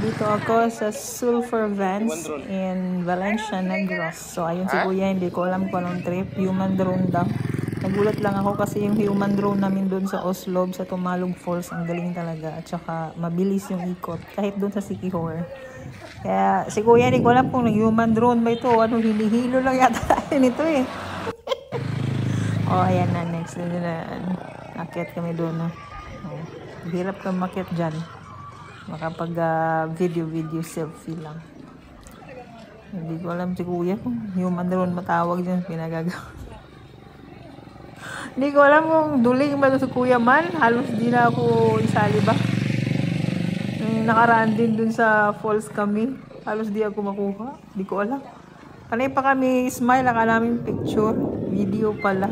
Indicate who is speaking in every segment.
Speaker 1: Dito ako sa Sulphur Vans in Valencia, Negros. So, ayun si Kuya, hindi ko alam kung anong trip. Human drone daw. Nagulat lang ako kasi yung human drone namin doon sa Oslo, sa Tumalog Falls, ang galing talaga. At saka, mabilis yung ikot. Kahit doon sa Sikihor. Kaya, si Kuya, hindi ko alam kung human drone ba ito. Ano, hinihilo lang yata tayo nito eh. Ayan na, next. Akyat kami doon. Hirap kang makyat dyan. Makapag video selfie lang. Hindi ko alam si Kuya kung human drone matawag dyan pinagagawa. Hindi ko alam kung duling ba si Kuya man. Halos di na ako isali ba. Nakaraan din dun sa falls kami. Halos di ako makuha. Hindi ko alam. Kanay pa kami smile. Akala namin picture. Video pala.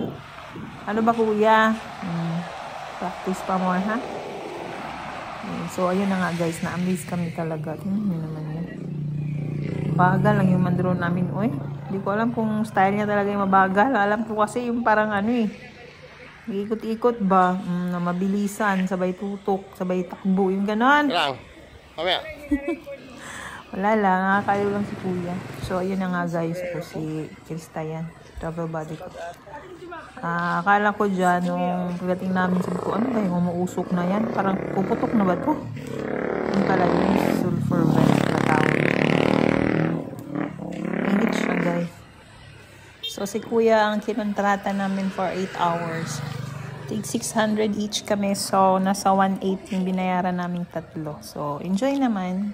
Speaker 1: Ano ba Kuya? Practice pa more ha? So, ayun na nga guys, na-amaze kami talaga. Tingnan nyo naman yan. Bagal lang yung drone namin. Uy, hindi ko alam kung style niya talaga yung mabagal. Alam ko kasi yung parang ano eh. Ikot-ikot ba? Na mabilisan, sabay tutok, sabay takbo. Yung ganon.
Speaker 2: Mamaya.
Speaker 1: Wala lang, nakakaliw lang si Kuya. So, ayun na nga guys. Ako si Krista yan. Travel buddy ko. Akala ko dyan, nung pagdating namin, sabi ko, ano ba yung umuusok na yan? Parang puputok na ba ito? Yung pala yung Sulphur Vans na tawag. Init siya guys. So si Kuya ang kinontrata namin for 8 hours. Take 600 each kami. So nasa 180 yung binayaran namin tatlo. So enjoy naman.